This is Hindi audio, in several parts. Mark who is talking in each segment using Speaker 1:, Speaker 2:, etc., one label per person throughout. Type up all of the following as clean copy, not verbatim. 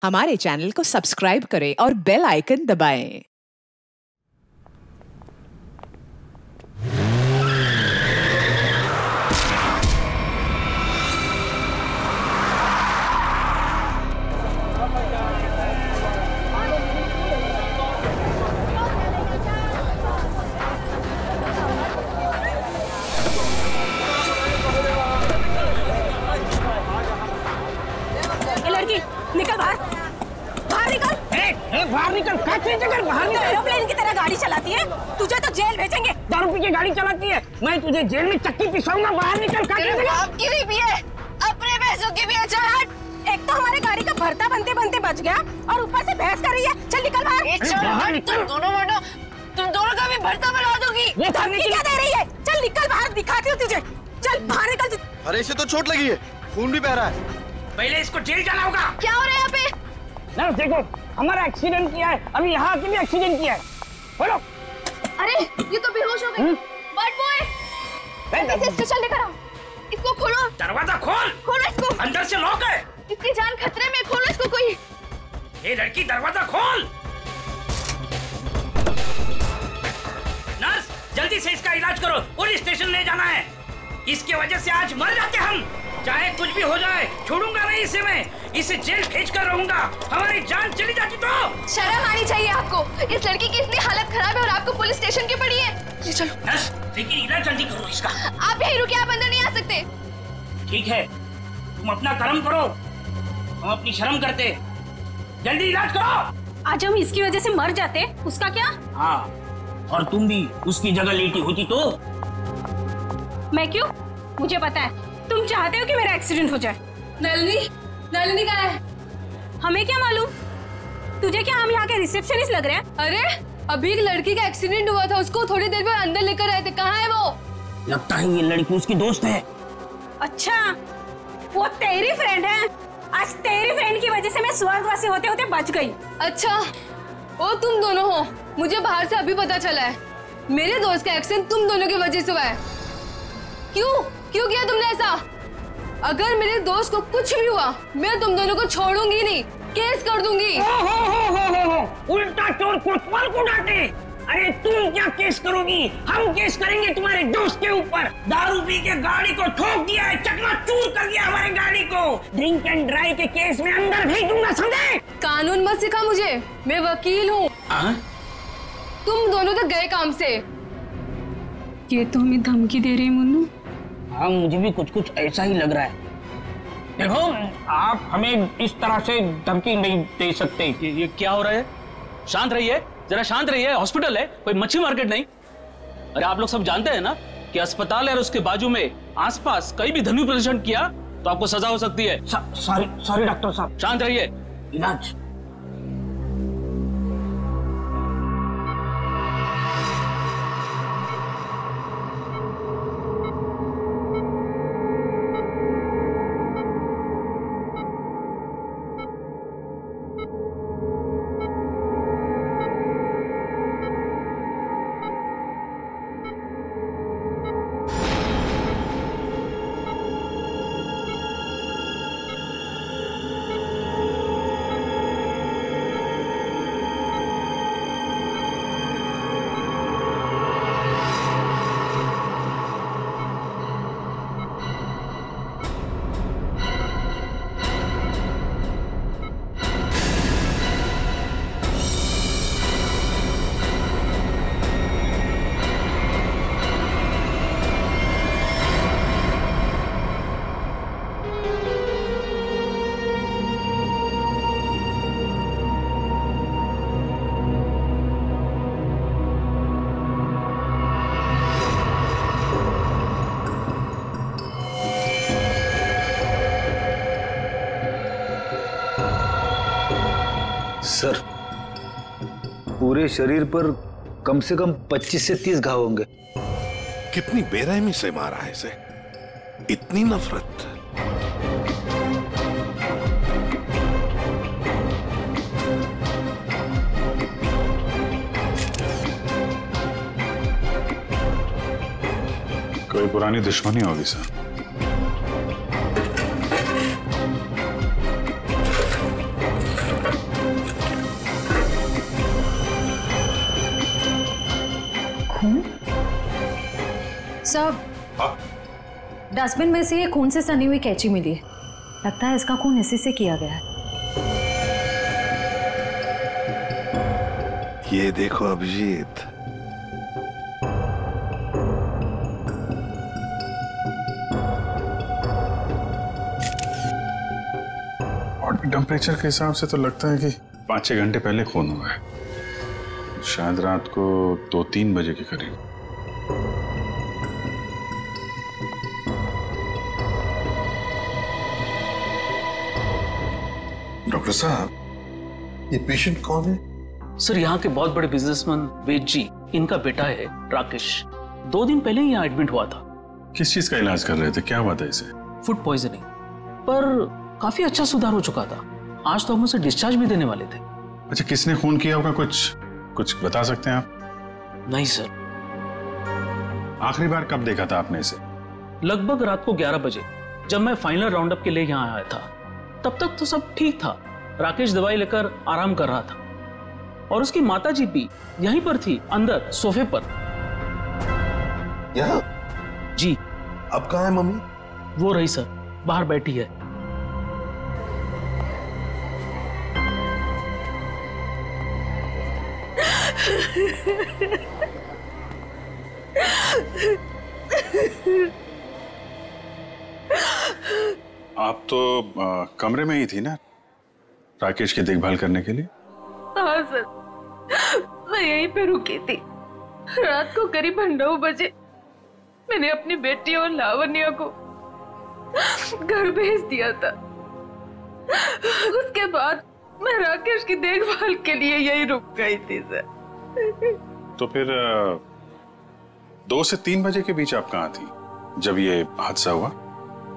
Speaker 1: हमारे चैनल को सब्सक्राइब करें और बेल आइकन दबाएं।
Speaker 2: निकल बाहर, बाहर निकल।
Speaker 3: बाहर निकल, बाहर निकल।
Speaker 2: एरोप्लेन की तरह गाड़ी चलाती है, तुझे तो जेल भेजेंगे।
Speaker 3: दारू पी के गाड़ी चलाती है, मैं तुझे जेल में चक्की पिसाऊंगा। बाहर निकल।
Speaker 2: आपकी भी पिए, अपने पैसों की भी। चल हट। एक तो हमारे गाड़ी का भरता बनते बनते बच गया और ऊपर से बहस कर रही है। चल निकल बाहर।
Speaker 3: निकल।
Speaker 2: तुम दोनों का भी भरता बना दूंगी। क्या दे रही है? चल निकल बाहर, दिखाती हूँ तुझे। चल बाहर निकल।
Speaker 4: अरे इसे तो चोट लगी है, खून भी बह रहा है।
Speaker 3: पहले इसको जेल जाना होगा।
Speaker 2: क्या हो रहा है यहाँ पे?
Speaker 3: नर्स देखो, हमारा एक्सीडेंट किया है, अभी यहाँ के भी एक्सीडेंट किया है। बोलो।
Speaker 5: अरे ये तो बेहोश हो गई। बट बॉय, इसे स्टेशन लेकर आओ। इसको खोलो।
Speaker 3: दरवाजा खोल।
Speaker 5: खोलो इसको।
Speaker 3: अंदर से लॉक है।
Speaker 5: इसकी जान खतरे में, खोलो इसको कोई।
Speaker 3: ये लड़की, दरवाजा खोल। नर्स जल्दी से इसका इलाज करो, पुलिस स्टेशन ले जाना है। इसकी वजह से आज मर जाते हम। चाहे कुछ भी हो जाए, छोड़ूंगा नहीं इसे मैं। इसे जेल भेज कर रहूंगा। हमारी जान चली जाती तो।
Speaker 5: शर्म आनी चाहिए आपको। इस लड़की की इतनी हालत खराब है और आपको पुलिस स्टेशन की पड़ी है। जी चलो।
Speaker 3: नर्स लेकिन इलाज जल्दी करो इसका।
Speaker 5: आप यही रुकिए, आप अंदर नहीं आ सकते।
Speaker 3: ठीक है, तुम अपना कर्म करो, हम अपनी शर्म करते। जल्दी इलाज करो।
Speaker 2: आज हम इसकी वजह से मर जाते, उसका क्या?
Speaker 3: हाँ, और तुम भी उसकी जगह लेटी होती तो।
Speaker 2: मैं क्यों? मुझे पता है तुम चाहते हो कि मेरा एक्सीडेंट हो जाए।
Speaker 5: नलिनी कहाँ है?
Speaker 2: हमें क्या मालूम? तुझे क्या हम यहाँ के रिसेप्शनिस्ट लग रहे हैं?
Speaker 5: अरे अभी एक लड़की का एक्सीडेंट हुआ था, उसको थोड़ी देर में अंदर लेकर आए थे। कहाँ है वो?
Speaker 3: लगता है ये लड़की उसकी दोस्त है।
Speaker 2: अच्छा, वो तेरी फ्रेंड है। आज तेरी फ्रेंड की वजह से मैं स्वर्गवासी होते होते बच गई।
Speaker 5: अच्छा, वो तुम दोनों हो। मुझे बाहर से अभी पता चला है। मेरे दोस्त का एक्सीडेंट तुम दोनों की वजह से हुआ है। क्यों किया तुमने ऐसा? अगर मेरे दोस्त को कुछ भी हुआ, मैं तुम दोनों को छोड़ूंगी नहीं, केस कर दूंगी।
Speaker 3: हो। उल्टा चोर कोतवाल को डांटे। अरे तुम क्या केस करोगी? हम केस करेंगे तुम्हारे दोस्त के ऊपर। दारू पी के गाड़ी को ठोक दिया है, चकनाचूर कर दिया हमारी गाड़ी को। ड्रिंक एंड ड्राइव के केस में अंदर भेज दूंगा, समझे?
Speaker 5: कानून मत सिखा मुझे, मैं वकील हूँ। तुम दोनों तो गए काम से।
Speaker 2: ये तो हमें धमकी दे रही है मुन्नू।
Speaker 3: हाँ, मुझे भी कुछ ऐसा ही लग रहा है। देखो, आप हमें इस तरह से धमकी नहीं दे सकते।
Speaker 6: ये क्या हो रहा है? शांत रहिए, जरा शांत रहिए। हॉस्पिटल है, कोई मच्छी मार्केट नहीं। अरे आप लोग सब जानते हैं ना कि अस्पताल है और उसके बाजू में आसपास कहीं भी ध्वनि प्रदर्शन किया तो आपको सजा हो सकती है।
Speaker 3: सॉरी डॉक्टर साहब।
Speaker 6: शांत रहिए।
Speaker 3: इलाज।
Speaker 7: सर, पूरे शरीर पर कम से कम 25 से 30 घाव होंगे।
Speaker 8: कितनी बेरहमी से मारा है इसे, इतनी नफरत।
Speaker 9: कोई पुरानी दुश्मनी होगी सर।
Speaker 10: सब
Speaker 8: हाँ?
Speaker 10: डस्टबिन में से ये खून से सनी हुई कैंची मिली है। लगता है इसका खून इसी से किया गया है।
Speaker 8: ये देखो अभिजीत,
Speaker 9: बॉडी टेम्परेचर के हिसाब से तो लगता है कि 5-6 घंटे पहले खून हुआ है। शायद रात को 2-3 बजे के करीब।
Speaker 8: डॉक्टर साहब, ये पेशेंट कौन है?
Speaker 6: सर, यहाँ के बहुत बड़े बिजनेसमैन वेद जी, इनका बेटा है राकेश। 2 दिन पहले ही यहाँ एडमिट हुआ था।
Speaker 9: किस चीज का इलाज कर रहे थे? क्या हुआ था इसे?
Speaker 6: फूड पॉइजनिंग, पर काफी अच्छा सुधार हो चुका था। आज तो हम उसे डिस्चार्ज भी देने वाले थे।
Speaker 9: अच्छा, किसने खून किया होगा? कुछ बता सकते हैं आप?
Speaker 6: नहीं सर।
Speaker 9: आखिरी बार कब देखा था आपने इसे?
Speaker 6: लगभग रात को 11 बजे, जब मैं फाइनल राउंड अप के लिए यहाँ आया था। तब तक तो सब ठीक था। राकेश दवाई लेकर आराम कर रहा था और उसकी माताजी भी यहीं पर थी, अंदर सोफे पर।
Speaker 8: यहाँ?
Speaker 6: जी।
Speaker 8: अब कहाँ है मम्मी?
Speaker 6: वो रही सर, बाहर बैठी है।
Speaker 9: आप तो कमरे में ही थी ना राकेश की देखभाल करने के लिए?
Speaker 5: हाँ सर, मैं यहीं पे रुकी थी। रात को करीब 9 बजे मैंने अपनी बेटी और लावण्या को घर भेज दिया था। उसके बाद मैं राकेश की देखभाल के लिए यहीं रुक गई थी सर।
Speaker 9: तो फिर 2 से 3 बजे के बीच आप कहाँ थी जब ये हादसा हुआ?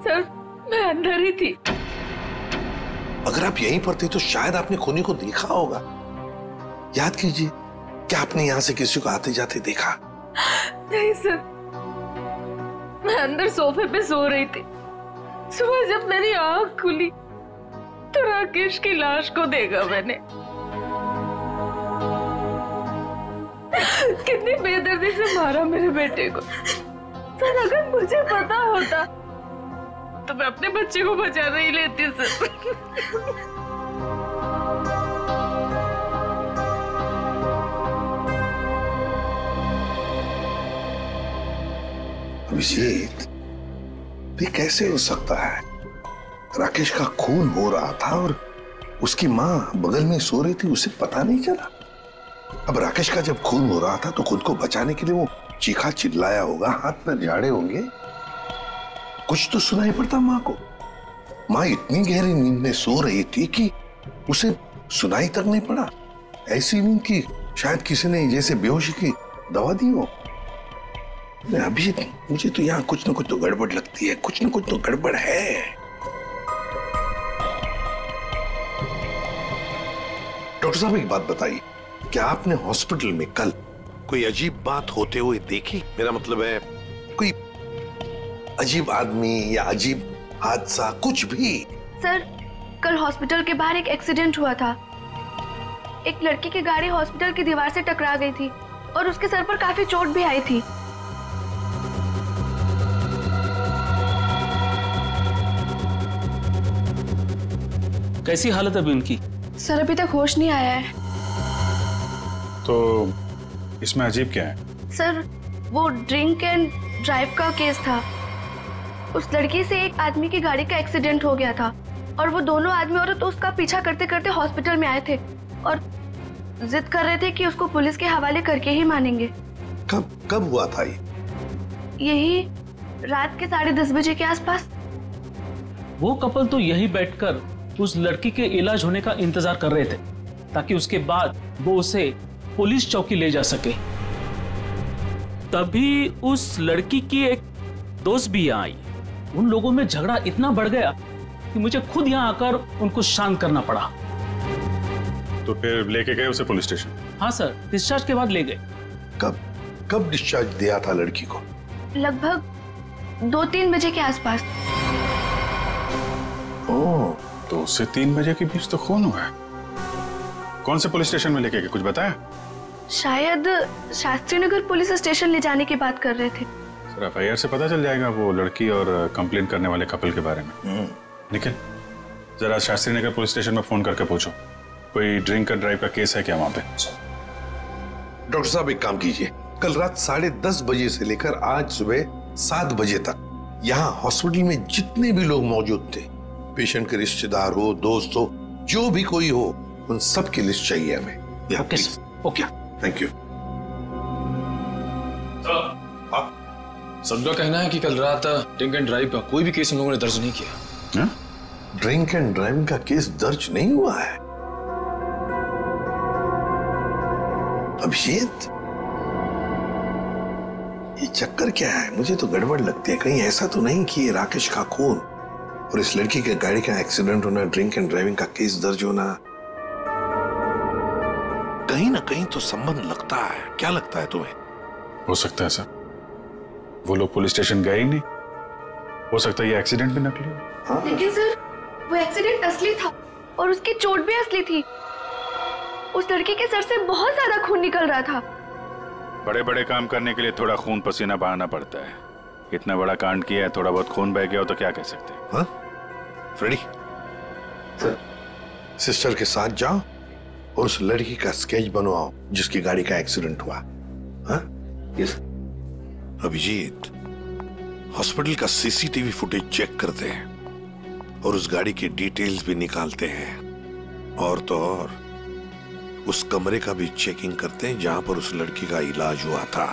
Speaker 5: सर, मैं अंदर ही थी।
Speaker 8: अगर आप यहीं पर थे तो शायद आपने खूनी को देखा होगा। याद कीजिए, क्या आपने यहाँ से किसी को आते जाते देखा?
Speaker 5: नहीं सर, मैं अंदर सोफे पे सो रही थी। सुबह जब मेरी आंख खुली तो राकेश की लाश को देखा मैंने। कितनी बेदर्दी से मारा मेरे बेटे को। सर, अगर मुझे पता होता तो मैं अपने बच्चे को बचा नहीं लेती सर।
Speaker 8: अभिजीत, ये कैसे हो सकता है? राकेश का खून हो रहा था और उसकी माँ बगल में सो रही थी, उसे पता नहीं चला। अब राकेश का जब खून हो रहा था तो खुद को बचाने के लिए वो चीखा चिल्लाया होगा, हाथ पैर झाड़े होंगे। कुछ तो सुनाई पड़ता माँ को। माँ इतनी गहरी नींद में सो रही थी कि उसे सुनाई तक नहीं पड़ा। ऐसी नींद की शायद किसी ने जैसे बेहोशी की दवा दी हो। अभी मुझे तो यहाँ कुछ ना कुछ तो गड़बड़ लगती है, कुछ ना कुछ तो गड़बड़ है। डॉक्टर साहब, एक बात बताइए, क्या आपने हॉस्पिटल में कल कोई अजीब बात होते हुए देखी? मेरा मतलब है कोई अजीब आदमी या अजीब हादसा, कुछ भी?
Speaker 11: सर, कल हॉस्पिटल के बाहर एक एक्सीडेंट हुआ था। एक लड़की की गाड़ी हॉस्पिटल की दीवार से टकरा गई थी और उसके सर पर काफी चोट भी आई थी।
Speaker 6: कैसी हालत अभी उनकी?
Speaker 11: सर, अभी तक होश नहीं आया है।
Speaker 9: तो इसमें अजीब क्या है?
Speaker 11: सर, वो ड्रिंक एंड ड्राइव का केस था। उस लड़की से एक आदमी की गाड़ी का एक्सीडेंट हो गया था और वो दोनों आदमी औरत तो उसका पीछा करते करते हॉस्पिटल में आए थे और जिद कर रहे थे कि उसको पुलिस के हवाले करके ही मानेंगे।
Speaker 8: कब हुआ था ये?
Speaker 11: यही रात के 10:30 बजे के आसपास।
Speaker 6: वो कपल तो यही बैठकर उस लड़की के इलाज होने का इंतजार कर रहे थे ताकि उसके बाद वो उसे पुलिस चौकी ले जा सके। तभी उस लड़की की एक दोस्त भी यहाँ आई। उन लोगों में झगड़ा इतना बढ़ गया कि मुझे खुद यहाँ आकर उनको शांत करना पड़ा।
Speaker 9: तो फिर लेके गए उसे पुलिस स्टेशन?
Speaker 6: हाँ सर, डिस्चार्ज के बाद ले गए।
Speaker 8: कब डिस्चार्ज दिया था लड़की को?
Speaker 11: लगभग 2-3 बजे के आसपास।
Speaker 9: ओह, 2 से 3 बजे के बीच तो खून हुआ है। कौन से पुलिस स्टेशन में लेके गए, कुछ बताया?
Speaker 11: शायद शास्त्री नगर पुलिस स्टेशन ले जाने की बात कर रहे थे।
Speaker 9: सर FIR से पता चल जाएगा वो लड़की और कंप्लेंट करने वाले कपल के बारे में। निखिल, जरा शास्त्री नगर पुलिस स्टेशन में फोन करके पूछो कोई ड्रिंक एंड ड्राइव का केस है क्या वहां पे।
Speaker 8: डॉक्टर साहब एक काम कीजिए, कल रात 10:30 बजे से लेकर आज सुबह 7 बजे तक यहाँ हॉस्पिटल में जितने भी लोग मौजूद थे, पेशेंट के रिश्तेदार हो, दोस्त हो, जो भी कोई हो, उन सब की लिस्ट चाहिए हमें।
Speaker 6: Okay sir.
Speaker 8: Okay, thank you.
Speaker 12: सबका कहना है कि कल रात ड्रिंक एंड ड्राइव का कोई भी केस हम लोगों ने दर्ज नहीं किया।
Speaker 8: ड्रिंक एंड ड्राइविंग का केस दर्ज नहीं हुआ है? अभिजीत, ये चक्कर क्या है? मुझे तो गड़बड़ लगती है। कहीं ऐसा तो नहीं कि राकेश का खून और इस लड़की के गाड़ी का एक्सीडेंट होना, ड्रिंक एंड ड्राइविंग का केस दर्ज होना, कहीं ना कहीं तो संबंध लगता है। क्या लगता है तुम्हें?
Speaker 9: हो सकता है सर, वो लोग पुलिस स्टेशन गए ही नहीं। हो सकता है ये एक्सीडेंट भी नकली हो।
Speaker 11: लेकिन सर, वो एक्सीडेंट असली था और उसकी चोट भी असली थी। उस लड़की के सर से बहुत ज्यादा खून निकल रहा था।
Speaker 9: बड़े बड़े काम करने के लिए थोड़ा खून पसीना बहाना पड़ता है। इतना बड़ा कांड किया है, थोड़ा बहुत खून बह गया हो तो क्या कह सकते हैं।
Speaker 8: हाँ? फ्रेडी, सिस्टर के साथ जाओ और उस लड़की का स्केच बनवाओ जिसकी गाड़ी का एक्सीडेंट हुआ। हाँ? यस। अभिजीत, हॉस्पिटल का CCTV फुटेज चेक करते हैं और उस गाड़ी की डिटेल्स भी निकालते हैं, और तो और उस कमरे का भी चेकिंग करते हैं जहां पर उस लड़की का इलाज हुआ था।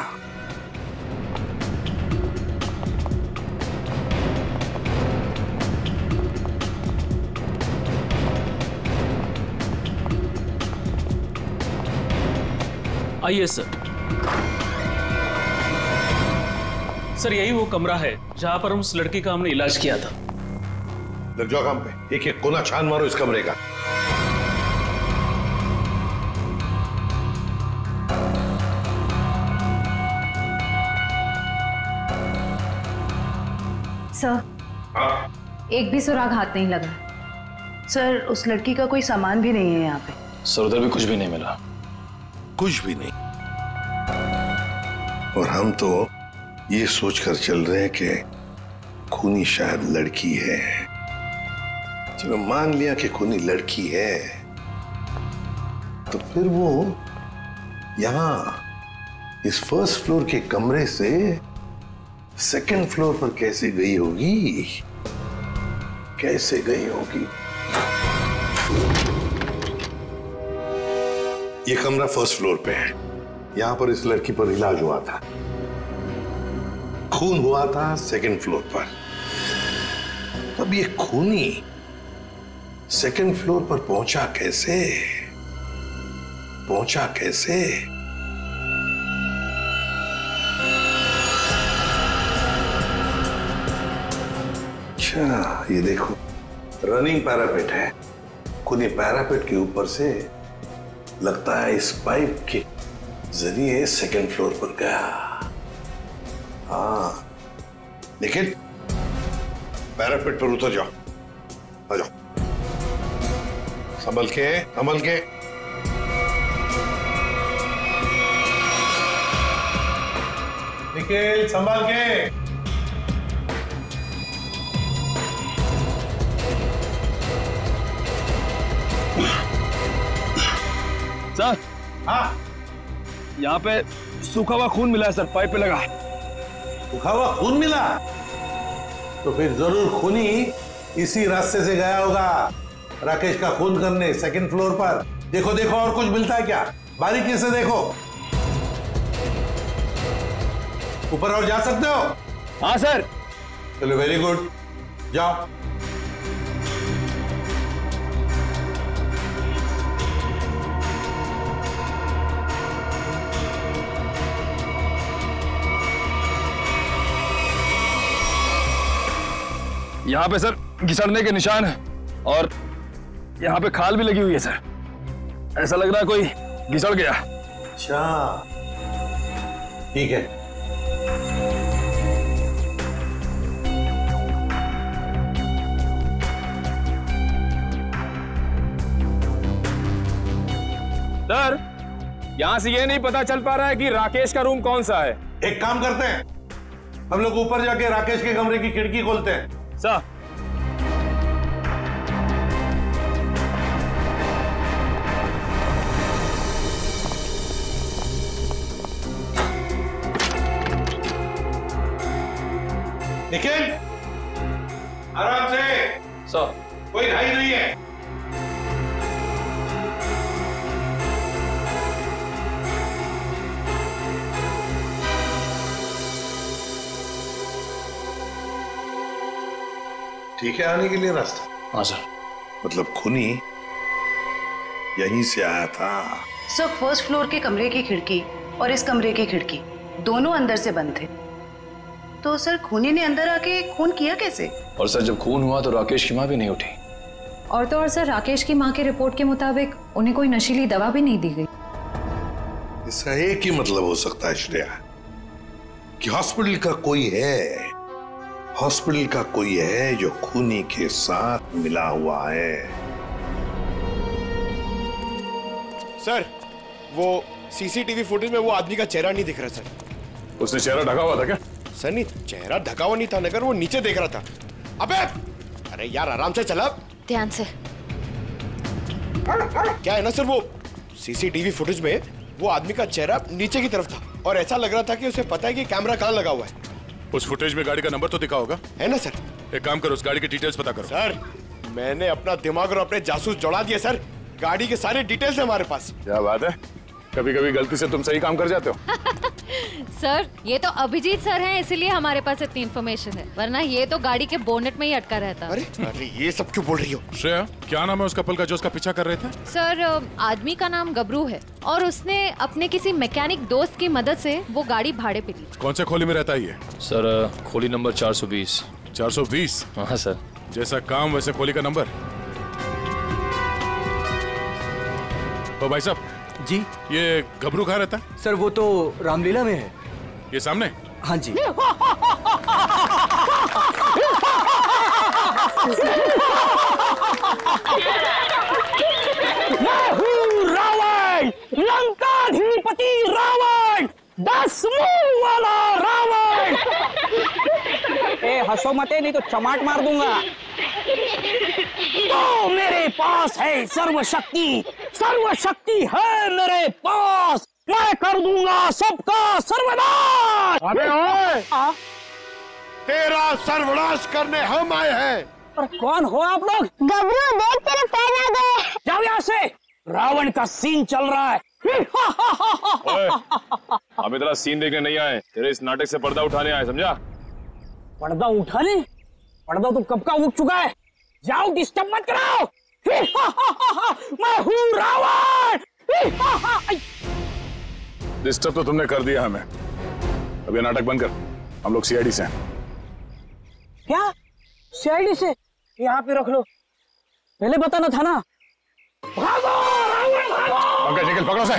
Speaker 6: आइए सर। सर, यही वो कमरा है जहां पर उस लड़की का हमने इलाज किया था।
Speaker 8: लग जाओ काम पे, एक एक कोना छान मारो इस कमरे का।
Speaker 10: सर, एक भी सुराग हाथ नहीं लगा।
Speaker 13: सर, उस लड़की का कोई सामान भी नहीं है यहाँ पे।
Speaker 12: सर, उधर भी कुछ भी नहीं मिला।
Speaker 8: कुछ भी नहीं। और हम तो ये सोचकर चल रहे हैं कि खूनी शायद लड़की है। चलो मान लिया कि खूनी लड़की है, तो फिर वो यहां इस फर्स्ट फ्लोर के कमरे से सेकंड फ्लोर पर कैसे गई होगी? कैसे गई होगी? ये कमरा फर्स्ट फ्लोर पे है। यहां पर इस लड़की पर इलाज हुआ था। खून हुआ था सेकंड फ्लोर पर। तब ये खूनी सेकंड फ्लोर पर पहुंचा कैसे? पहुंचा कैसे? अच्छा, ये देखो, रनिंग पैरापेट है। खूनी पैरापेट के ऊपर से लगता है इस पाइप के जरिए सेकंड फ्लोर पर गया। हाँ, लेकिन पैरापेट पर उतर जाओ। आ जाओ, संभल के, संभल के। निखिल, संभल के।
Speaker 14: सर,
Speaker 8: हाँ,
Speaker 14: यहाँ पे सूखा हुआ खून मिला है सर, पाइप पे लगा।
Speaker 8: सूखा हुआ खून मिला? तो फिर जरूर खूनी इसी रास्ते से गया होगा राकेश का खून करने सेकंड फ्लोर पर। देखो देखो, और कुछ मिलता है क्या? बारीकी से देखो। ऊपर और जा सकते हो?
Speaker 14: हाँ सर।
Speaker 8: चलो, वेरी गुड, जाओ।
Speaker 14: यहाँ पे सर घिसड़ने के निशान है और यहाँ पे खाल भी लगी हुई है सर। ऐसा लग रहा है कोई घिसड़ गया।
Speaker 8: अच्छा, ठीक है।
Speaker 14: सर, यहाँ से ये नहीं पता चल पा रहा है कि राकेश का रूम कौन सा है।
Speaker 8: एक काम करते हैं, हम लोग ऊपर जाके राकेश के कमरे की खिड़की खोलते हैं।
Speaker 14: सर।
Speaker 8: निखिल, आराम से।
Speaker 14: सर।
Speaker 8: कोई घाई नहीं है। ठीक है आने के लिए रास्ता?
Speaker 12: हाँ सर।
Speaker 8: मतलब खूनी यहीं से आया था?
Speaker 13: सर, फर्स्ट फ्लोर के कमरे की खिड़की और इस कमरे की खिड़की दोनों अंदर से बंद थे। तो सर खूनी ने अंदर आके खून किया कैसे?
Speaker 12: और सर जब खून हुआ तो राकेश की माँ भी नहीं उठी।
Speaker 10: और तो और सर, राकेश की माँ के रिपोर्ट के मुताबिक उन्हें कोई नशीली दवा भी नहीं दी गई।
Speaker 8: इसका एक ही मतलब हो सकता है श्रेया, कि हॉस्पिटल का कोई है, हॉस्पिटल का कोई है जो खूनी के साथ मिला हुआ है।
Speaker 15: सर, वो सीसीटीवी फुटेज में वो आदमी का चेहरा नहीं दिख रहा सर।
Speaker 9: उसने चेहरा ढका हुआ था क्या?
Speaker 15: सर नहीं, चेहरा ढका हुआ नहीं था, मगर वो नीचे देख रहा था। अबे अरे यार आराम से चला।
Speaker 5: ध्यान से।
Speaker 15: क्या है ना सर, वो सीसीटीवी फुटेज में वो आदमी का चेहरा नीचे की तरफ था और ऐसा लग रहा था कि उसे पता है कि कैमरा कहाँ लगा हुआ है।
Speaker 9: उस फुटेज में गाड़ी का नंबर तो दिखा होगा?
Speaker 15: है ना सर।
Speaker 9: एक काम करो, उस गाड़ी की डिटेल्स पता करो।
Speaker 15: सर मैंने अपना दिमाग और अपने जासूस जोड़ा दिए सर, गाड़ी के सारे डिटेल्स है हमारे पास।
Speaker 9: क्या बात है, कभी कभी गलती से तुम सही काम कर जाते हो।
Speaker 16: सर ये तो अभिजीत सर हैं, इसीलिए हमारे पास इतनी इन्फॉर्मेशन है, वरना ये तो गाड़ी के बोनेट में ही अटका रहता।
Speaker 15: अरे अरे ये सब क्यों बोल रही हो?
Speaker 9: श्रेया, क्या नाम है उस कपल का जो उसका पीछा कर रहे थे?
Speaker 16: सर आदमी का नाम गबरू है और उसने अपने किसी मैकेनिक दोस्त की मदद से वो गाड़ी भाड़े पे ली।
Speaker 9: कौन से खोली में रहता है ये?
Speaker 12: सर खोली नंबर 420।
Speaker 9: 420?
Speaker 12: हाँ सर।
Speaker 9: जैसा काम वैसे खोली का नंबर। तो भाई साहब
Speaker 17: जी,
Speaker 9: ये गबरू कहाँ रहता है?
Speaker 17: सर वो तो रामलीला में है।
Speaker 9: ये सामने?
Speaker 17: हाँ जी।
Speaker 3: मैं हूँ रावण, लंकाधिपति रावण, 10 मुंह वाला रावण। ए हंसो मत, नहीं तो चमाट मार दूंगा। तो मेरे पास है सर्वशक्ति, सर्वशक्ति है मेरे पास, मैं कर दूंगा सबका सर्वनाश।
Speaker 15: अबे ओए, तेरा सर्वनाश करने हम आए हैं।
Speaker 3: और कौन हो आप लोग?
Speaker 2: गबरू देख तेरे पैर आ गए।
Speaker 3: जाओ यहाँ से, रावण का सीन चल रहा है।
Speaker 14: ओए, हम इतना सीन देखने नहीं आए, तेरे इस नाटक से पर्दा उठाने आए, समझा?
Speaker 3: पर्दा उठाने? पर्दा तो कब का उठ चुका है। जाओ, डिस्टर्ब मत कराओ। मैं हूँ रावण।
Speaker 9: डिस्टर्ब तो तुमने कर दिया हमें, अब ये नाटक बंद कर, हम लोग सीआईडी से हैं।
Speaker 3: क्या सीआईडी से? यहाँ पे रख लो, पहले बताना था ना। भागो रावण भागो।
Speaker 9: पंकज निकल, पकड़ो से।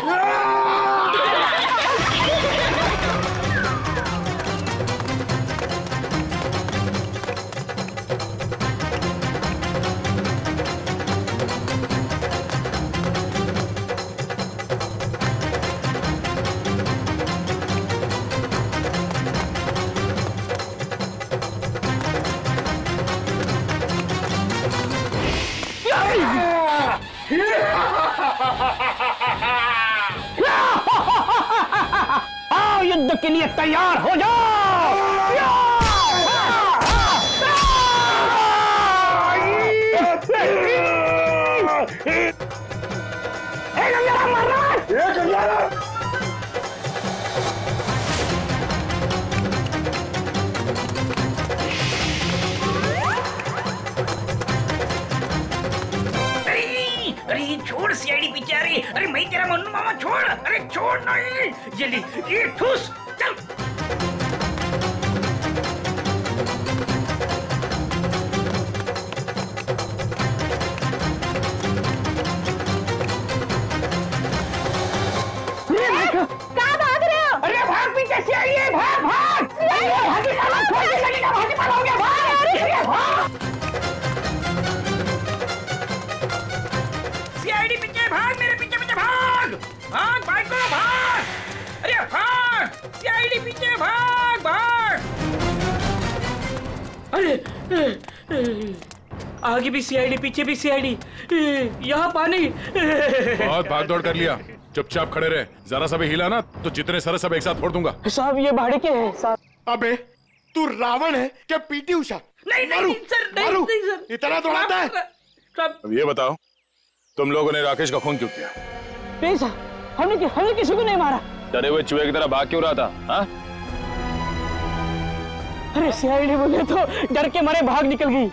Speaker 3: आओ युद्ध के लिए तैयार हो जाओ। अरे छोड़ सीआईडी पीछे आ रही। अरे मैं तेरा मन्नू मामा, छोड़। अरे छोड़ नहीं, ये ले, ये ठूस, चल।
Speaker 2: कहाँ भाग रहे हो?
Speaker 3: अरे भाग, पीछे सीआईडी है, भाग भाग। भागी पाला, खोलने लगेगा, भागी पाला हो गया, भाग। सीआईडी पीछे भाग, मेरे पीछे पीछे भाग, भाग भाग को भाग। अरे भाग, सीआईडी पीछे भाग भाग। अरे आगे भी सीआईडी, पीछे भी सीआईडी, यहाँ पानी।
Speaker 9: बहुत भाग दौड़ कर लिया, चुपचाप खड़े रहे। जरा सा भी हिला ना तो जितने सारे सब एक साथ फोड़ दूंगा।
Speaker 3: साहब ये भाड़े के हैं साहब।
Speaker 15: अबे तू रावण है क्या पीटी उषा?
Speaker 3: नहीं सर, नहीं सर,
Speaker 15: इतना दौड़ाता है।
Speaker 9: अब ये बताओ, तुम लोगों ने राकेश का खून क्यों किया?
Speaker 3: नहीं सर, हमने किसी को नहीं मारा।
Speaker 14: डरे हुए चूहे की तरह भाग क्यों रहा था? हाँ?
Speaker 3: अरे सीआईडी बोले तो डर के मारे भाग निकल गई।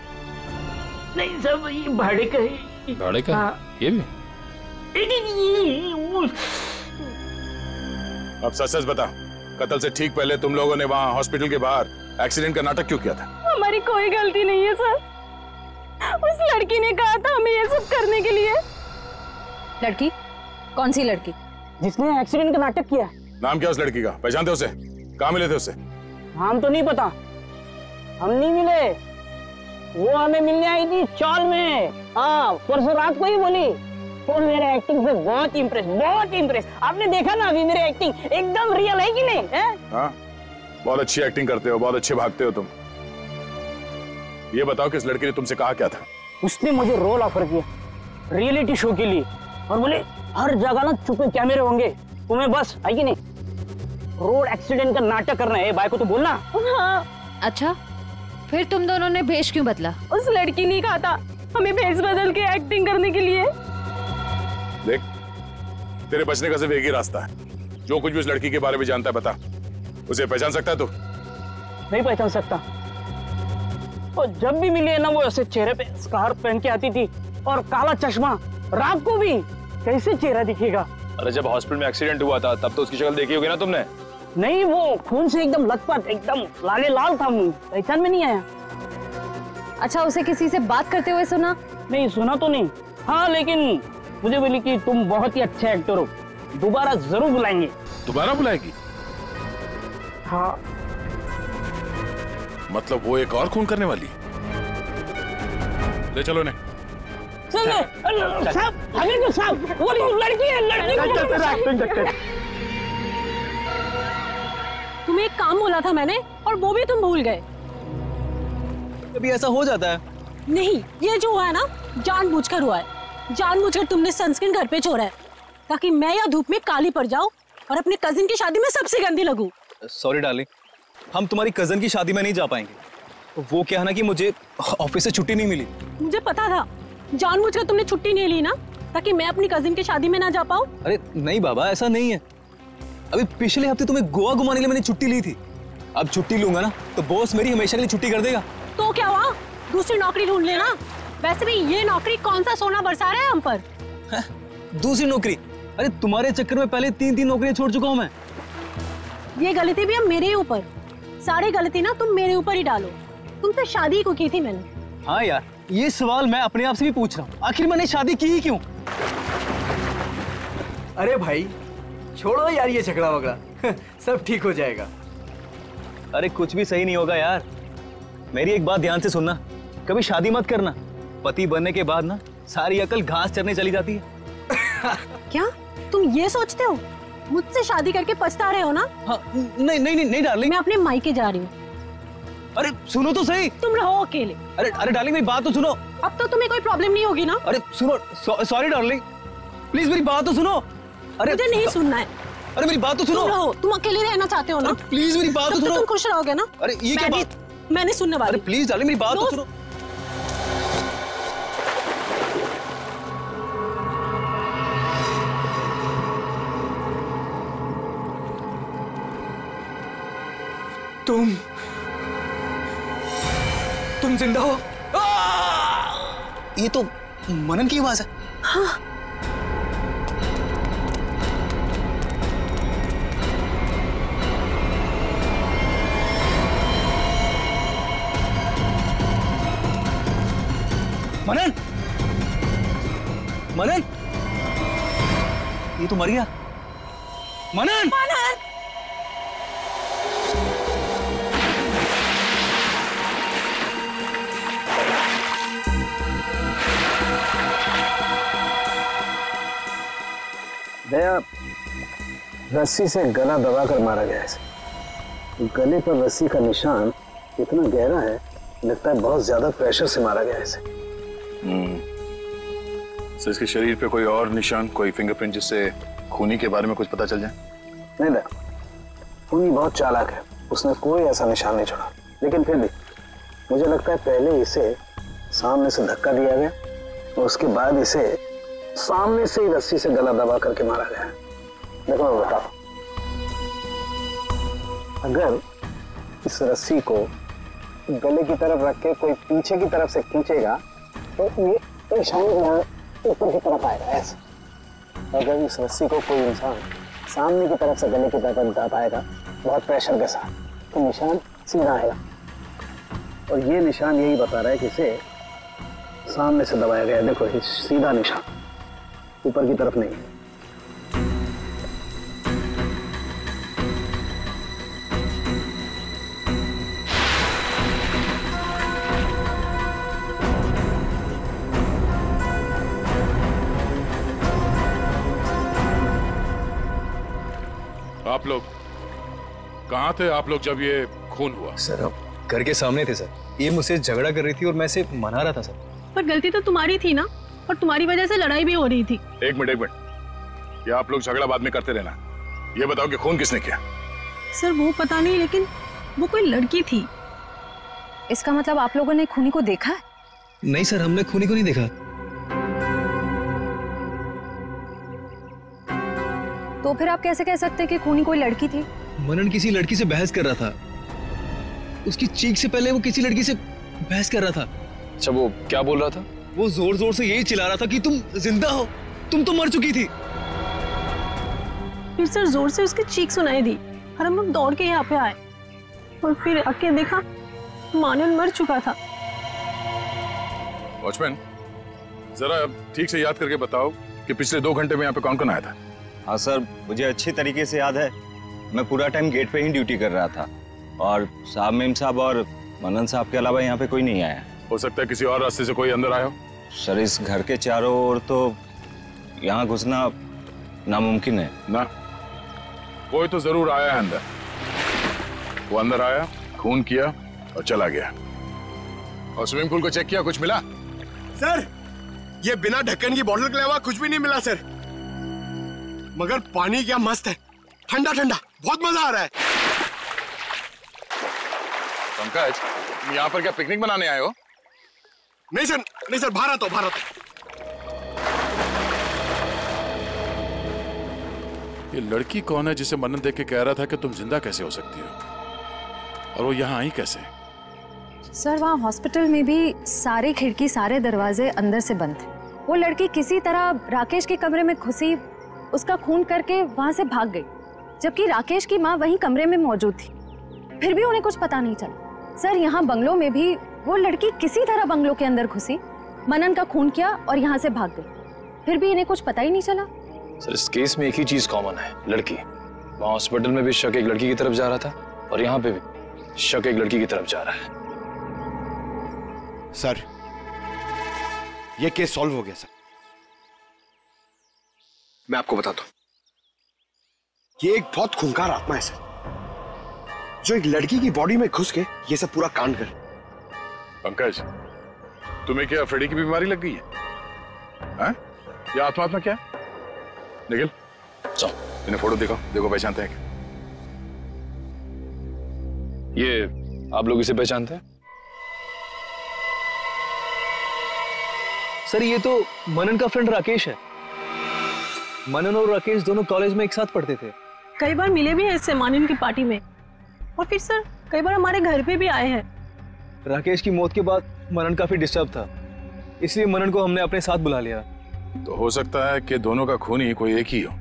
Speaker 3: नहीं सब ये भाड़े का है।
Speaker 12: भाड़े का? ये भी?
Speaker 9: अब सच बता, कत्ल से ठीक पहले तुम लोगों ने वहाँ हॉस्पिटल के बाहर एक्सीडेंट का नाटक क्यों किया था?
Speaker 2: हमारी कोई गलती नहीं है सर, उस लड़की ने कहा था हमें ये सब करने के लिए।
Speaker 10: लड़की? कौन सी लड़की?
Speaker 3: जिसने एक्सीडेंट का नाटक किया।
Speaker 9: नाम क्या उस लड़की का? पहचानते उसे? कहाँ मिले थे उसे?
Speaker 3: नाम तो नहीं पता, हम नहीं मिले। वो हमें मिलने आई थी चौल में। हाँ, परसों रात को ही बोली। वो मेरे एक्टिंग से बहुत इम्प्रेस। आपने देखा ना अभी मेरी एक्टिंग एकदम रियल है कि नहीं है?
Speaker 9: हाँ, बहुत अच्छी एक्टिंग करते हो, बहुत अच्छे भागते हो तुम। ये बताओ कि इस लड़की ने तुमसे कहा क्या था?
Speaker 3: उसने मुझे रोल ऑफर किया रियलिटी शो के लिए और बोले हर जगह ना छुपे कैमरे होंगे, तुम्हें बस है कि नहीं रोड एक्सीडेंट का नाटक करना है। भाई को तो बोलना।
Speaker 2: हाँ।
Speaker 16: अच्छा, फिर तुम दोनों ने भेष क्यों बदला?
Speaker 2: उस लड़की ने कहा था हमें भेष बदल के एक्टिंग करने के लिए।
Speaker 9: देख, तेरे बचने का सिर्फ एक ही रास्ता है। जो कुछ भी उस लड़की के बारे में जानता है बता। उसे पहचान सकता है तू?
Speaker 3: नहीं पहचान सकता। और जब भी मिली है ना, वो ऐसे चेहरे पे स्कार्फ पहन के आती थी और काला चश्मा। रात को भी कैसे चेहरा दिखेगा?
Speaker 14: अरे जब हॉस्पिटल में एक्सीडेंट हुआ था तब तो उसकी शक्ल देखी होगी ना तुमने?
Speaker 3: नहीं, वो खून से एकदम लथपथ, एकदम लाले लाल था, पहचान में नहीं आया।
Speaker 10: अच्छा, उसे किसी से बात करते हुए सुना?
Speaker 3: नहीं, सुना तो नहीं। हाँ, लेकिन मुझे बोली कि तुम बहुत ही अच्छे एक्टर हो, दोबारा जरूर बुलाएंगे।
Speaker 9: दोबारा बुलाएगी?
Speaker 3: हाँ।
Speaker 9: मतलब वो एक और खून करने वाली? ले चलो ने।
Speaker 3: साहब, वो लड़की है।
Speaker 2: तुम्हें एक काम बोला था मैंने और वो भी तुम भूल गए।
Speaker 17: कभी ऐसा हो जाता है।
Speaker 2: नहीं, ये जो हुआ है ना जानबूझकर हुआ है। जानबूझकर तुमने सनस्क्रीन घर पे छोड़ा है ताकि मैं या धूप में काली पड़ जाऊं और अपने कजिन की शादी में सबसे गंदी लगूं।
Speaker 17: सॉरी डार्लिंग, हम तुम्हारी कजन की शादी में नहीं जा पाएंगे। तो वो क्या है ना कि मुझे ऑफिस से छुट्टी नहीं मिली।
Speaker 2: मुझे पता था, जानबूझकर तुमने छुट्टी नहीं ली ना ताकि मैं अपनी कजिन की शादी में ना जा पाऊं।
Speaker 17: अरे नहीं बाबा, ऐसा नहीं है। अभी पिछले हफ्ते तुम्हें गोवा घुमाने के लिए मैंने छुट्टी ली थी। अब छुट्टी लूंगा ना तो बॉस मेरी हमेशा के लिए छुट्टी कर देगा।
Speaker 2: तो क्या हुआ, दूसरी नौकरी ढूंढ लेना। वैसे भी ये नौकरी कौन सा सोना बरसा रहा है हम पर।
Speaker 17: दूसरी नौकरी? अरे तुम्हारे चक्कर में पहले 3 नौकरियां छोड़ चुका हूं मैं।
Speaker 2: ये गलती भी अब मेरे ऊपर। सारी गलती ना तुम मेरे ऊपर ही डालो। तुमसे शादी को की थी मैंने।
Speaker 17: हाँ यार, ये सवाल मैं अपने आप से भी पूछ रहा हूँ, आखिर मैंने शादी की ही क्यों? अरे भाई छोड़ो यार ये झगड़ा वगड़ा, सब ठीक हो जाएगा। अरे कुछ भी सही नहीं होगा यार। मेरी एक बात ध्यान से सुनना, कभी शादी मत करना। पति बनने के बाद ना सारी अकल घास चरने चली जाती है।
Speaker 2: क्या तुम ये सोचते हो मुझसे शादी करके पछता रहे हो ना?
Speaker 17: हाँ, नहीं डार्लिंग,
Speaker 2: मैं अपने मायके जा रही हूँ।
Speaker 17: अरे सुनो तो सही।
Speaker 2: तुम रहो अकेले।
Speaker 17: अरे डार्लिंग मेरी बात तो सुनो।
Speaker 2: अब तो तुम्हें कोई प्रॉब्लम नहीं होगी ना?
Speaker 17: अरे सुनो, सॉरी डार्लिंग, प्लीज मेरी बात तो सुनो। अरे
Speaker 2: मुझे नहीं सुनना है।
Speaker 17: अरे मेरी बात तो सुनो।
Speaker 2: तुम रहो, तुम अकेले रहना चाहते हो ना?
Speaker 17: प्लीज मेरी बात तो सुनो।
Speaker 2: तुम खुश रहोगे ना?
Speaker 17: अरे ये क्या बात?
Speaker 2: मैंने सुनने वाली।
Speaker 17: अरे प्लीज डार्लिंग मेरी बात तो सुनो। तुम जिंदा हो? ये तो मनन की आवाज है।
Speaker 2: हाँ।
Speaker 17: मनन, मनन, ये तो मर गया। मनन,
Speaker 18: दया रस्सी से गला दबाकर मारा गया है। गले पर रस्सी का निशान इतना गहरा है लगता है बहुत ज्यादा प्रेशर से मारा गया इसे।
Speaker 9: सर इसके शरीर पे कोई और निशान, कोई फिंगरप्रिंट जिससे खूनी के बारे में कुछ पता चल जाए?
Speaker 18: नहीं देखो, खूनी बहुत चालाक है, उसने कोई ऐसा निशान नहीं छोड़ा। लेकिन फिर भी मुझे लगता है पहले इसे सामने से धक्का दिया गया और उसके बाद इसे सामने से ही रस्सी से गला दबा करके मारा गया। देखो मैं बताओ, अगर इस रस्सी को गले की तरफ रख के कोई पीछे की तरफ से खींचेगा तो ये निशान यहाँ ऊपर की तरफ आएगा ऐसे। अगर इस रस्सी को कोई इंसान सामने की तरफ से गले की तरफ दबाएगा बहुत प्रेशर के साथ, तो निशान सीधा आएगा। और ये निशान यही बता रहा है कि इसे सामने से दबाया गया। देखो ये सीधा निशान, ऊपर की तरफ नहीं।
Speaker 9: आप लोग कहाँ थे आप लोग जब ये खून हुआ?
Speaker 17: सर हम घर के सामने थे सर। ये मुझसे झगड़ा कर रही थी और मैं इसे मना रहा था सर।
Speaker 2: पर गलती तो तुम्हारी थी ना, और तुम्हारी वजह से लड़ाई भी हो रही थी।
Speaker 9: एक मिनट, ये आप लोग झगड़ा बाद में करते रहना। ये बताओ कि खून किसने किया?
Speaker 2: सर वो पता नहीं, लेकिन वो कोई लड़की थी।
Speaker 10: इसका मतलब आप लोगों ने खूनी को देखा है?
Speaker 17: नहीं सर, हमने खूनी को नहीं देखा।
Speaker 10: तो फिर आप कैसे कह सकते हैं कि खूनी कोई लड़की थी?
Speaker 17: मनन किसी लड़की से बहस कर रहा था। उसकी चीख से पहले वो किसी लड़की से बहस कर रहा था।
Speaker 12: अच्छा वो क्या बोल रहा था?
Speaker 17: वो जोर जोर से यही चिल्ला रहा था कि तुम जिंदा हो, तुम तो मर चुकी थी।
Speaker 2: फिर सर जोर से उसकी चीख सुनाई दी और हम लोग दौड़ के यहाँ पे आए और फिर आके देखा मानन मर चुका था।
Speaker 9: वॉचमैन, जरा ठीक से याद करके बताओ कि पिछले 2 घंटे में यहाँ पे कौन कौन आया था?
Speaker 17: हाँ सर, मुझे अच्छी तरीके से याद है। मैं पूरा टाइम गेट पे ही ड्यूटी कर रहा था और साहब मेम साहब और मनन साहब के अलावा यहाँ पे कोई नहीं आया।
Speaker 9: हो सकता है किसी और रास्ते से कोई अंदर आया हो।
Speaker 17: सर इस घर के चारों ओर तो यहाँ घुसना नामुमकिन है
Speaker 9: ना। कोई तो जरूर आया है अंदर। वो अंदर आया, खून किया और चला गया। और स्विमिंग पूल को चेक किया, कुछ मिला?
Speaker 15: सर ये बिना ढक्कन की बोतल के अलावा कुछ भी नहीं मिला सर, मगर पानी क्या मस्त है, ठंडा ठंडा, बहुत मजा आ रहा है।
Speaker 9: पंकज, तुम यहाँ पर क्या पिकनिक मनाने आए हो?
Speaker 15: नहीं सर, नहीं सर, भारत हो भारत।
Speaker 9: ये लड़की कौन है जिसे मनन देख के कह रहा था कि तुम जिंदा कैसे हो सकती हो, और वो यहाँ आई कैसे?
Speaker 10: सर वहाँ हॉस्पिटल में भी सारी खिड़की सारे दरवाजे अंदर से बंद थे। वो लड़की किसी तरह राकेश के कमरे में घुसी, उसका खून करके वहाँ से भाग गई, जबकि राकेश की माँ वहीं कमरे में मौजूद थी। फिर भी उन्हें कुछ पता नहीं चला। सर यहाँ बंगलों में भी वो लड़की किसी तरह बंगलों के अंदर घुसी, मनन का खून किया और यहाँ से भाग गई, फिर भी इन्हें कुछ पता ही नहीं चला।
Speaker 12: सर इस केस में एक ही चीज कॉमन है, लड़की। वहाँ हॉस्पिटल में भी शक एक लड़की की तरफ जा रहा था और यहाँ पे भी शक एक लड़की की तरफ जा रहा है।
Speaker 15: सर ये केस सॉल्व हो गया सर। मैं आपको बताता हूं, ये एक बहुत खूंखार आत्मा है सर, जो एक लड़की की बॉडी में घुस के ये सब पूरा कांड कर।
Speaker 9: पंकज, तुम्हें क्या अफ्रीडी की बीमारी लग गई है? हाँ? ये आत्मा क्या है? निखिल,
Speaker 12: चलो
Speaker 9: इन्हें फोटो दिखाओ, देखो पहचानते हैं क्या?
Speaker 12: ये आप लोग इसे पहचानते हैं?
Speaker 17: सर ये तो मनन का फ्रेंड राकेश है। मनन और राकेश दोनों कॉलेज में एक साथ पढ़ते थे।
Speaker 2: कई बार मिले भी हैं इससे मानन की पार्टी में, और फिर सर कई बार हमारे घर पे भी आए हैं।
Speaker 17: राकेश की मौत के बाद मनन काफी डिस्टर्ब था, इसलिए मनन को हमने अपने साथ बुला लिया।
Speaker 9: तो हो सकता है कि दोनों का खूनी कोई एक ही हो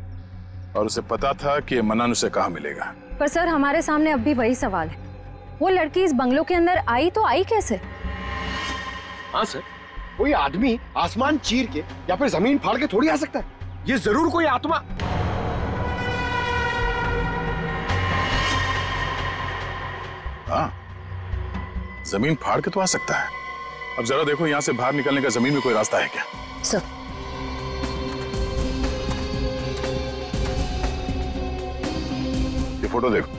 Speaker 9: और उसे पता था कि मनन उसे कहाँ मिलेगा।
Speaker 10: पर सर हमारे सामने अब भी वही सवाल है, वो लड़की इस बंगलों के अंदर आई तो आई कैसे?
Speaker 15: हाँ सर, कोई आदमी आसमान चीर के या फिर जमीन फाड़ के थोड़ी आ सकता है, ये जरूर कोई आत्मा।
Speaker 9: हाँ, जमीन फाड़ के तो आ सकता है। अब जरा देखो यहाँ से बाहर निकलने का जमीन में कोई रास्ता है क्या?
Speaker 10: सर
Speaker 9: ये फोटो देखो,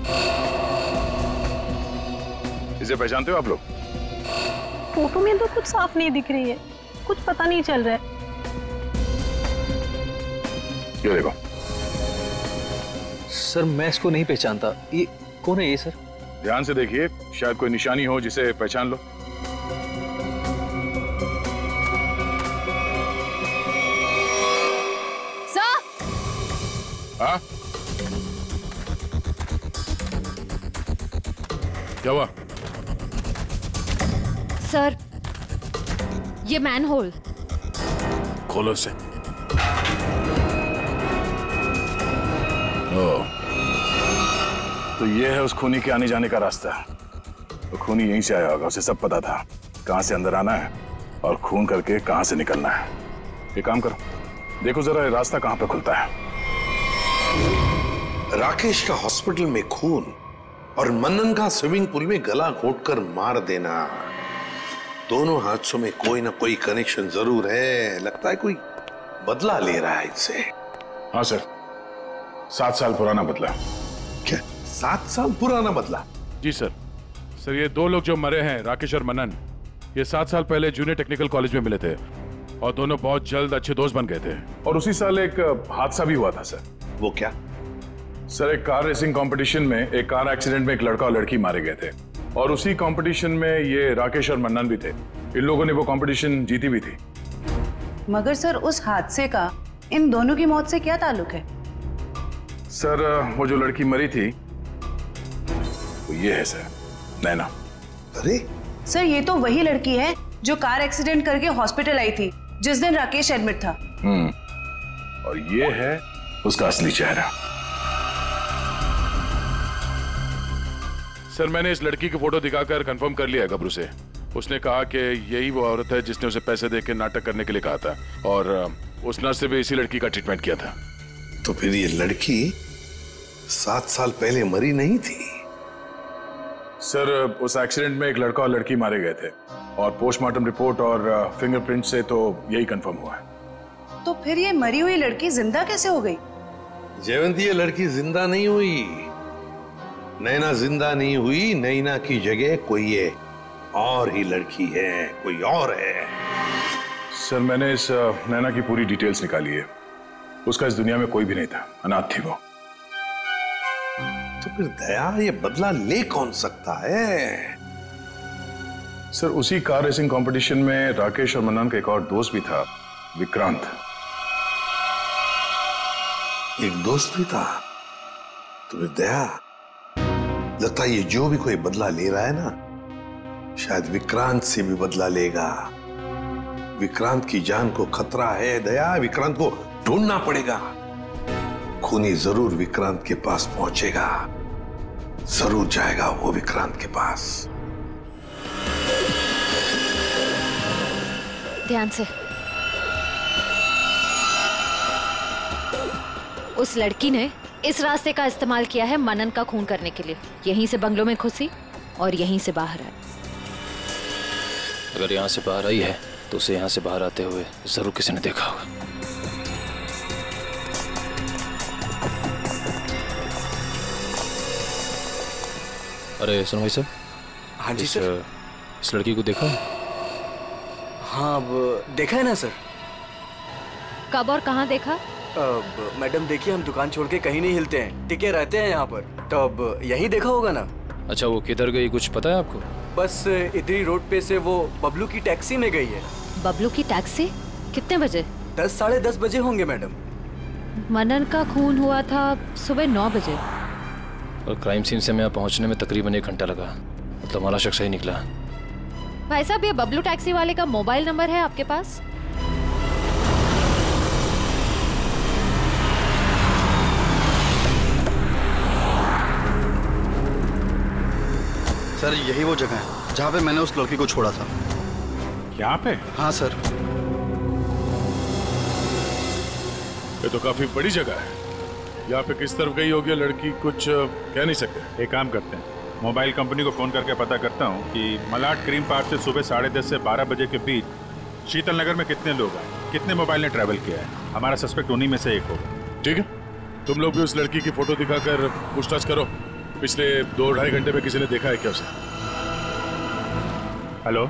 Speaker 9: इसे पहचानते हो आप लोग?
Speaker 2: फोटो में तो कुछ साफ नहीं दिख रही है, कुछ पता नहीं चल रहा है।
Speaker 9: ये देखो
Speaker 12: सर, मैं इसको नहीं पहचानता। ये कौन है ये सर?
Speaker 9: ध्यान से देखिए, शायद कोई निशानी हो जिसे पहचान लो।
Speaker 16: सर!
Speaker 9: हाँ? क्या हुआ?
Speaker 16: सर, ये मैनहोल।
Speaker 9: खोलो से। तो ये है उस खूनी के आने जाने का रास्ता। तो खूनी यहीं से आया होगा, उसे सब पता था कहां से अंदर आना है और खून करके कहां से निकलना है। ये काम करो, देखो जरा ये रास्ता कहां पे खुलता है।
Speaker 8: राकेश का हॉस्पिटल में खून और मनन का स्विमिंग पूल में गला घोटकर मार देना, दोनों हादसों में कोई ना कोई कनेक्शन जरूर है। लगता है कोई बदला ले रहा है इनसे।
Speaker 9: हाँ सर, 7 साल पुराना बदला।
Speaker 8: क्या 7 साल पुराना बदला?
Speaker 9: जी सर। सर, ये 2 लोग जो मरे हैं, राकेश और मनन, ये 7 साल पहले जूनियर टेक्निकल कॉलेज में मिले थे और दोनों बहुत जल्द अच्छे दोस्त बन गए थे। और उसी साल एक हादसा भी हुआ था सर।
Speaker 8: वो क्या?
Speaker 9: सर, एक कार रेसिंग कंपटीशन में एक कार एक्सीडेंट में एक लड़का और लड़की मारे गए थे और उसी कंपटीशन में ये राकेश और मनन भी थे। इन लोगों ने वो कंपटीशन जीती भी थी।
Speaker 13: मगर सर, उस हादसे का इन दोनों की मौत से क्या ताल्लुक है?
Speaker 9: सर, वो जो लड़की मरी थी वो ये है सर, नैना।
Speaker 8: अरे
Speaker 13: सर, ये तो वही लड़की है जो कार एक्सीडेंट करके हॉस्पिटल आई थी जिस दिन राकेश एडमिट था।
Speaker 9: और ये है उसका असली चेहरा। सर, मैंने इस लड़की की फोटो दिखाकर कंफर्म कर लिया है गबरू से। उसने कहा कि यही वो औरत है जिसने उसे पैसे देके नाटक करने के लिए कहा था और उस नर्स से भी इसी लड़की का ट्रीटमेंट किया था।
Speaker 8: तो फिर ये लड़की 7 साल पहले मरी नहीं थी?
Speaker 9: सर, उस एक्सीडेंट में एक लड़का और लड़की मारे गए थे और पोस्टमार्टम रिपोर्ट और फिंगरप्रिंट से तो यही कंफर्म हुआ है।
Speaker 13: तो फिर ये मरी हुई लड़की जिंदा कैसे हो गई?
Speaker 8: जयवंती, ये लड़की जिंदा नहीं हुई, नैना जिंदा नहीं हुई। नैना की जगह कोई ये और ही लड़की है, कोई और है।
Speaker 9: सर, मैंने इस नैना की पूरी डिटेल्स निकाली है। उसका इस दुनिया में कोई भी नहीं था, अनाथ थी वो।
Speaker 8: तो फिर दया ये बदला ले कौन सकता है?
Speaker 9: सर, उसी कार रेसिंग कंपटीशन में राकेश और मनन का एक और दोस्त भी था, विक्रांत।
Speaker 8: एक दोस्त भी था? तो फिर दया, लगता है ये जो भी कोई बदला ले रहा है ना, शायद विक्रांत से भी बदला लेगा। विक्रांत की जान को खतरा है दया, विक्रांत को ढूंढना पड़ेगा। खूनी जरूर विक्रांत के पास पहुंचेगा, जरूर जाएगा वो विक्रांत के पास।
Speaker 16: ध्यान से। उस लड़की ने इस रास्ते का इस्तेमाल किया है मनन का खून करने के लिए। यहीं से बंगलों में घुसी और यहीं से बाहर आई।
Speaker 12: अगर यहाँ से बाहर आई है तो उसे यहाँ से बाहर आते हुए जरूर किसी ने देखा होगा। अरे सुनो भाई साहब।
Speaker 17: हाँ जी सर।
Speaker 12: इस लड़की को देखा?
Speaker 17: हाँ, अब देखा है ना सर।
Speaker 16: कब और कहाँ देखा?
Speaker 17: मैडम देखिए, हम दुकान छोड़ के कहीं नहीं हिलते हैं, टिके रहते हैं यहाँ पर। तो अब यहीं देखा होगा ना।
Speaker 12: अच्छा, वो किधर गई कुछ पता है आपको?
Speaker 17: बस इधरी रोड पे से वो बबलू की टैक्सी में गई है।
Speaker 16: बबलू की टैक्सी? कितने बजे?
Speaker 17: 10 साढ़े 10 बजे होंगे मैडम।
Speaker 16: मनन का खून हुआ था सुबह 9 बजे।
Speaker 12: और क्राइम सीन से मैं पहुंचने में तकरीबन 1 घंटा लगा। मतलब हमारा शख्स ही निकला।
Speaker 16: भाई साहब, ये बबलू टैक्सी वाले का मोबाइल नंबर है आपके पास?
Speaker 4: सर, यही वो जगह है जहाँ पे मैंने उस लड़की को छोड़ा था।
Speaker 9: यहाँ पे?
Speaker 4: हाँ सर।
Speaker 9: ये तो काफी बड़ी जगह है। यहाँ पे किस तरफ गई होगी लड़की, कुछ कह नहीं सकते।
Speaker 19: एक काम करते हैं, मोबाइल कंपनी को फोन करके पता करता हूँ कि मलाड क्रीम पार्क से सुबह 10:30 से 12 बजे के बीच शीतल नगर में कितने लोग आए, कितने मोबाइल ने ट्रैवल किया है। हमारा सस्पेक्ट उन्हीं में से एक होगा।
Speaker 9: ठीक है, तुम लोग भी उस लड़की की फोटो दिखाकर पूछताछ करो। पिछले 2-2.5 घंटे में किसी ने देखा है क्या उसे?
Speaker 19: हेलो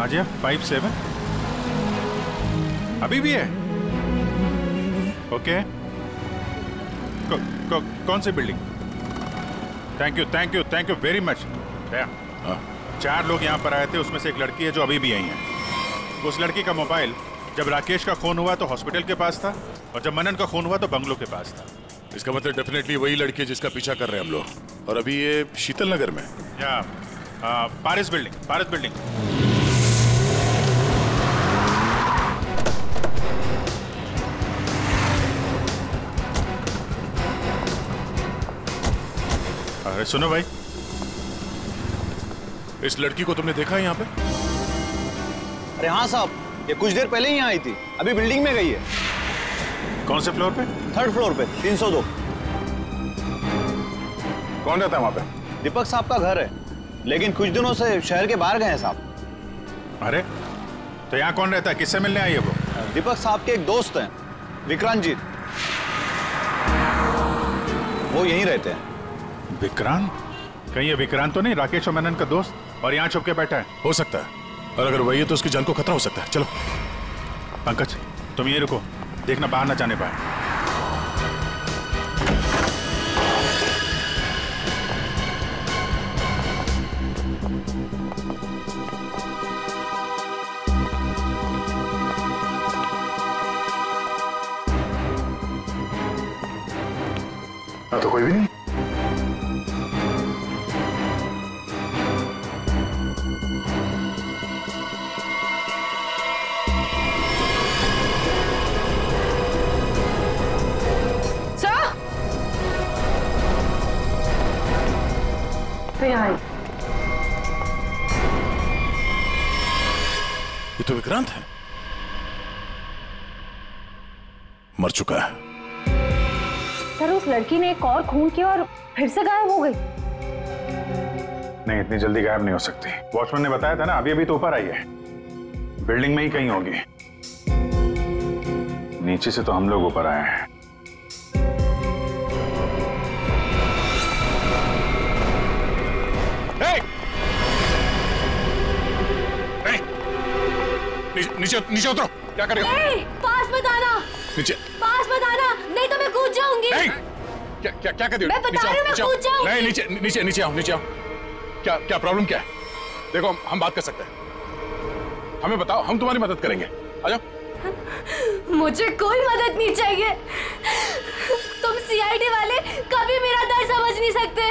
Speaker 19: नाजिया 57 अभी भी है? ओके कौन सी building? Thank you very much. 4 लोग यहाँ पर आए थे, उसमें से एक लड़की है जो अभी भी आई है। उस लड़की का मोबाइल जब राकेश का खून हुआ तो हॉस्पिटल के पास था, और जब मनन का खून हुआ तो बंगलो के पास था।
Speaker 9: इसका मतलब डेफिनेटली वही लड़की है जिसका पीछा कर रहे हैं हम लोग, और अभी ये शीतल नगर में।
Speaker 19: या पारिस बिल्डिंग। अरे सुनो भाई,
Speaker 9: इस लड़की को तुमने देखा है यहाँ पे?
Speaker 17: अरे हाँ साहब, ये कुछ देर पहले ही आई थी, अभी बिल्डिंग में गई है।
Speaker 19: कौन से फ्लोर पे?
Speaker 17: 3rd फ्लोर पे 302।
Speaker 9: कौन रहता है वहाँ पे?
Speaker 17: दीपक साहब का घर है, लेकिन कुछ दिनों से शहर के बाहर गए हैं साहब।
Speaker 19: अरे तो यहाँ कौन रहता है? किससे मिलने आई है वो?
Speaker 17: दीपक साहब के एक दोस्त हैं, विक्रांत जी, वो यहीं रहते हैं।
Speaker 19: विक्रांत? कहीं ये विक्रांत तो नहीं राकेश और मनन का दोस्त, और यहाँ छुप के बैठा है?
Speaker 9: हो सकता है, और अगर वही है तो उसकी जान को खतरा हो सकता है। चलो
Speaker 19: पंकज तुम यहीं रुको, देखना बाहर ना जाने पाए।
Speaker 9: तो कोई भी नहीं। ये तो विक्रांत है, मर चुका है।
Speaker 10: सर उस लड़की ने एक और खून किया और फिर से गायब हो गई।
Speaker 19: नहीं, इतनी जल्दी गायब नहीं हो सकती। वॉचमैन ने बताया था ना, अभी तो ऊपर आई है, बिल्डिंग में ही कहीं होगी। नीचे से तो हम लोग ऊपर आए हैं।
Speaker 9: नीचे उतरो, क्या कर रहे हो?
Speaker 5: पास मत आना,
Speaker 9: नीचे
Speaker 5: पास मत आना, नहीं तो मैं कूद जाऊंगी।
Speaker 9: नहीं, क्या कर रही हो?
Speaker 5: मैं बता रही हूँ, मैं कूद जाऊंगी।
Speaker 9: नहीं, नीचे आओ। क्या प्रॉब्लम क्या है? देखो हम बात कर सकते हैं, हमें बताओ, हम तुम्हारी मदद करेंगे। आ जाओ।
Speaker 5: मुझे कोई मदद नहीं चाहिए, तुम सीआईडी वाले कभी मेरा दर्द समझ नहीं सकते।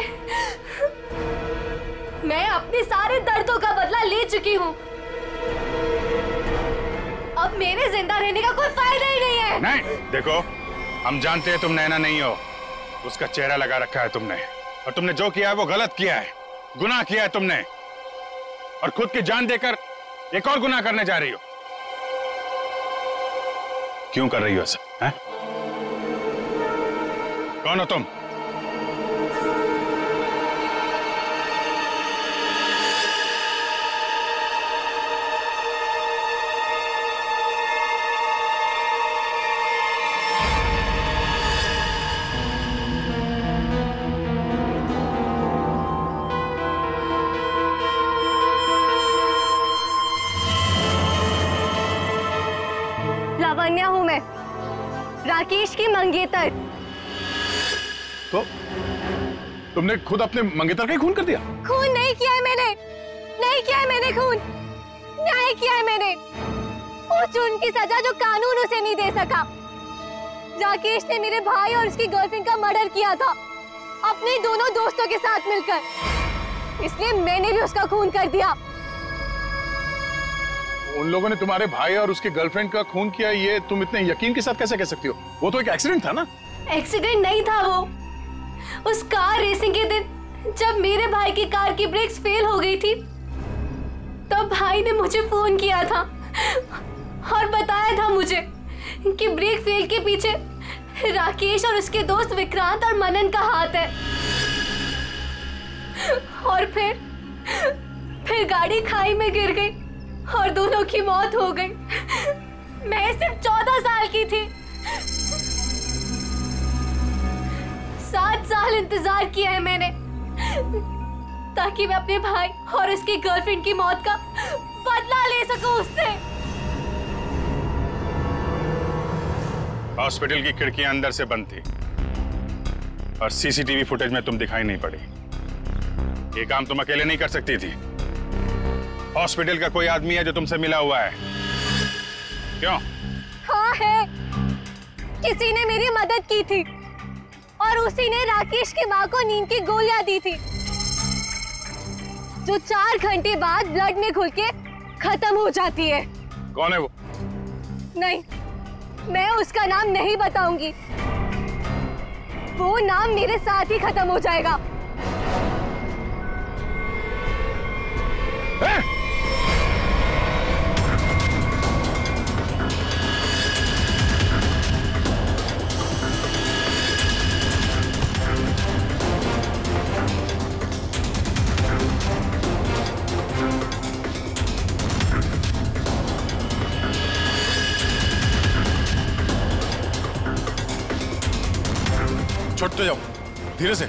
Speaker 5: मैं अपने सारे दर्दों का बदला ले चुकी हूँ, अब मेरे जिंदा रहने का कोई फायदा ही नहीं है।
Speaker 19: नहीं, देखो हम जानते हैं तुम नैना नहीं हो, उसका चेहरा लगा रखा है तुमने, और तुमने जो किया है वो गलत किया है, गुनाह किया है तुमने, और खुद की जान देकर एक और गुनाह करने जा रही हो। क्यों कर रही हो ऐसा? हैं? कौन हो तुम?
Speaker 5: लावण्या हूं मैं, राकेश की मंगेतर।
Speaker 9: तो तुमने खुद अपने मंगेतर का ही खून कर दिया?
Speaker 5: खून नहीं किया है मैंने, नहीं किया है मैंने खून, न्याय किया है मैंने। उस जुर्म की सजा जो कानून उसे नहीं दे सका। राकेश ने मेरे भाई और उसकी गर्लफ्रेंड का मर्डर किया था, अपने दोनों दोस्तों के साथ मिलकर, इसलिए मैंने भी उसका खून कर दिया।
Speaker 9: उन लोगों ने तुम्हारे भाई और उसकी गर्लफ्रेंड का खून किया, ये तुम इतने यकीन के साथ कैसे कह सकती हो? वो तो एक एक्सीडेंट था ना?
Speaker 5: एक्सीडेंट नहीं था वो। उस कार रेसिंग के दिन जब मेरे भाई की कार की ब्रेक्स फेल हो गई थी, तब भाई ने मुझे फोन किया था और बताया था मुझे कि ब्रेक फेल के पीछे राकेश और उसके दोस्त विक्रांत और मनन का हाथ है। और फिर गाड़ी खाई में गिर गई और दोनों की मौत हो गई। मैं सिर्फ 14 साल की थी। 7 साल इंतजार किया है मैंने, ताकि मैं अपने भाई और उसकी गर्लफ्रेंड की मौत का
Speaker 16: बदला ले सकूं उससे।
Speaker 19: हॉस्पिटल की खिड़कियां अंदर से बंद थी और सीसीटीवी फुटेज में तुम दिखाई नहीं पड़ी। ये काम तुम अकेले नहीं कर सकती थी। हॉस्पिटल का कोई आदमी है जो तुमसे मिला हुआ है? क्यों?
Speaker 16: हाँ है, किसी ने मेरी मदद की थी और उसी ने राकेश की माँ को नींद की गोलियां दी थी जो 4 घंटे बाद ब्लड में घुल के खत्म हो जाती है।
Speaker 19: कौन है वो?
Speaker 16: नहीं, मैं उसका नाम नहीं बताऊंगी। वो नाम मेरे साथ ही खत्म हो जाएगा।
Speaker 19: छोड़ते जाओ, धीरे से।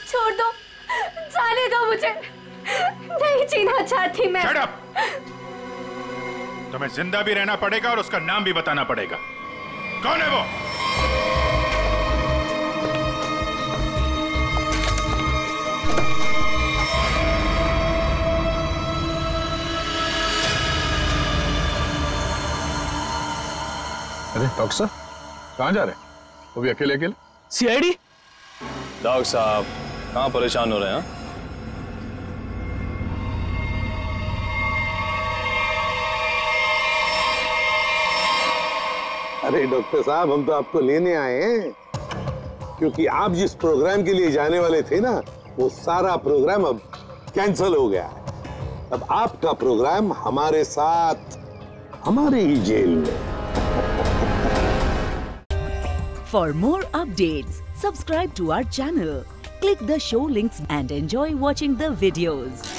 Speaker 16: छोड़ दो, जाने दो मुझे, नहीं जीना चाहती मैं।
Speaker 19: Shut up! तुम्हें जिंदा भी रहना पड़ेगा और उसका नाम भी बताना पड़ेगा। कौन है वो?
Speaker 9: अरे डॉक्टर साहब, कहाँ जा रहे हैं? वो भी अकेले अकेले?
Speaker 12: सीआईडी? डॉक्टर साहब कहाँ परेशान हो रहे हैं?
Speaker 8: अरे डॉक्टर साहब, हम तो आपको लेने आए हैं क्योंकि आप जिस प्रोग्राम के लिए जाने वाले थे ना, वो सारा प्रोग्राम अब कैंसिल हो गया है। अब आपका प्रोग्राम हमारे साथ हमारे ही जेल में।
Speaker 1: For more updates, subscribe to our channel, click the show links and enjoy watching the videos.